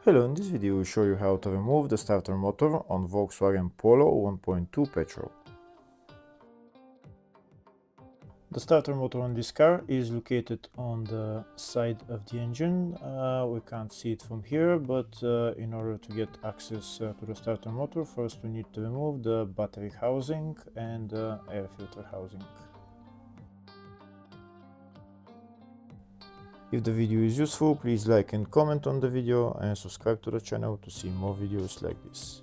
Hello, in this video we show you how to remove the starter motor on Volkswagen Polo 1.2 petrol. The starter motor on this car is located on the side of the engine. We can't see it from here, but in order to get access to the starter motor, first we need to remove the battery housing and the air filter housing. If the video is useful, please like and comment on the video and subscribe to the channel to see more videos like this.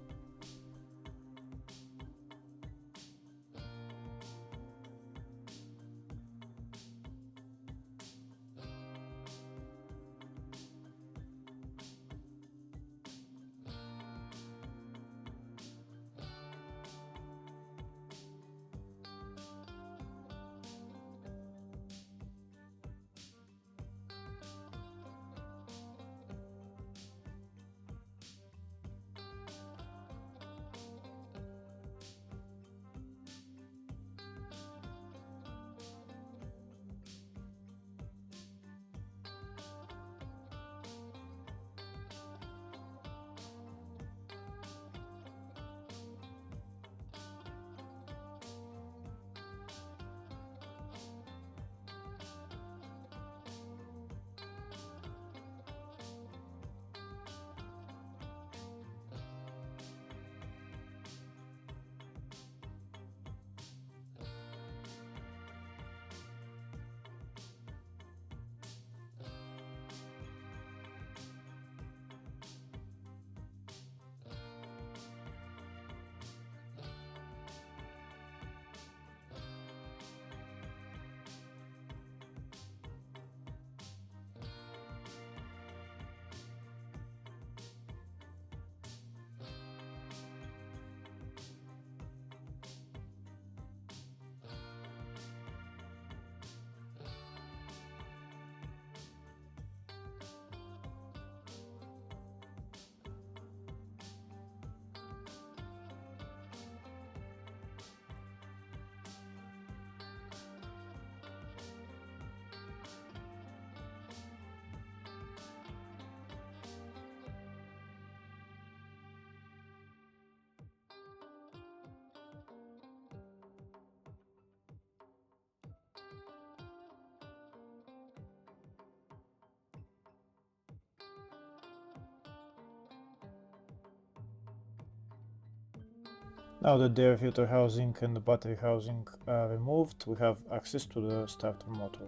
Now that the air filter housing and the battery housing are removed, we have access to the starter motor.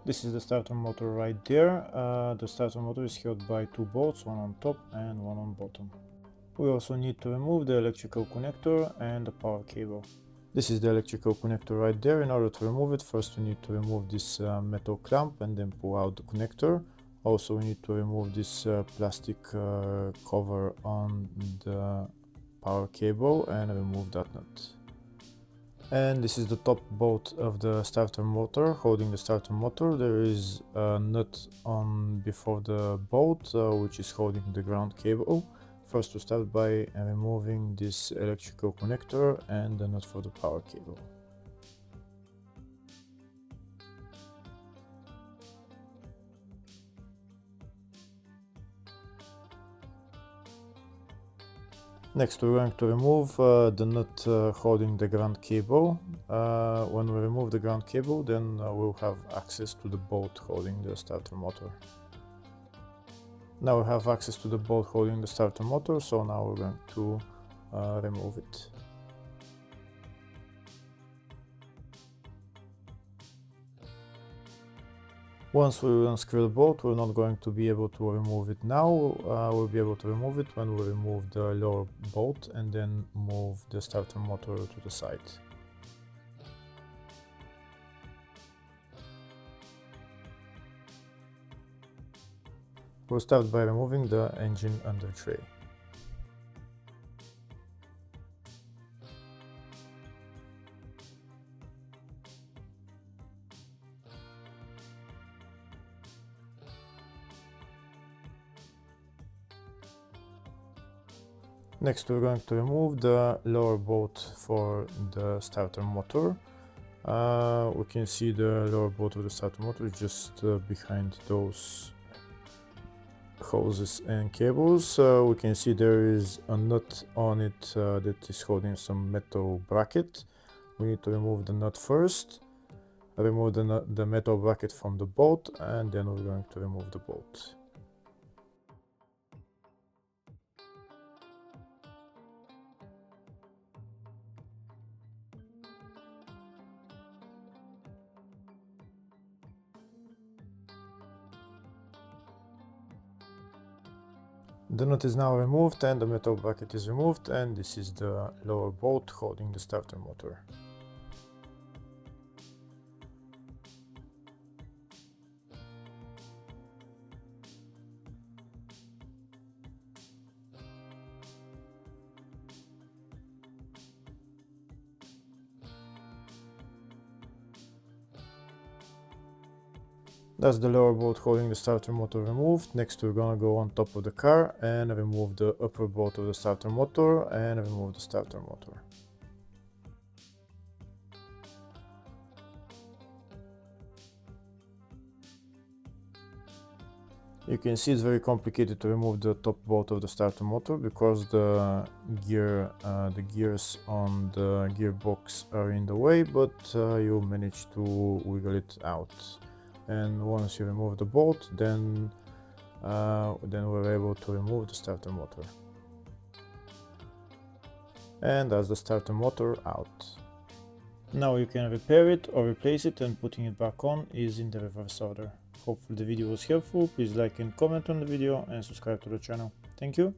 This is the starter motor right there. The starter motor is held by two bolts, one on top and one on bottom. We also need to remove the electrical connector and the power cable. This is the electrical connector right there. In order to remove it, first we need to remove this metal clamp and then pull out the connector. Also we need to remove this plastic cover on the power cable and remove that nut. And this is the top bolt of the starter motor holding the starter motor. There is a nut on before the bolt which is holding the ground cable. First we start by removing this electrical connector and the nut for the power cable. Next we're going to remove the nut holding the ground cable. When we remove the ground cable, then we'll have access to the bolt holding the starter motor. Now we have access to the bolt holding the starter motor, so now we're going to remove it. Once we unscrew the bolt, we're not going to be able to remove it now. We'll be able to remove it when we remove the lower bolt and then move the starter motor to the side. We'll start by removing the engine under tray. Next we're going to remove the lower bolt for the starter motor. We can see the lower bolt of the starter motor just behind those hoses and cables. We can see there is a nut on it that is holding some metal bracket. We need to remove the nut first, remove the metal bracket from the bolt, and then we're going to remove the bolt. The nut is now removed and the metal bracket is removed, and this is the lower bolt holding the starter motor. That's the lower bolt holding the starter motor removed. Next we're gonna go on top of the car and remove the upper bolt of the starter motor and remove the starter motor. You can see it's very complicated to remove the top bolt of the starter motor because the gears on the gearbox are in the way, but you manage to wiggle it out. And once you remove the bolt, then we're able to remove the starter motor. And that's the starter motor out. Now you can repair it or replace it, and putting it back on is in the reverse order. Hopefully the video was helpful. Please like and comment on the video and subscribe to the channel. Thank you.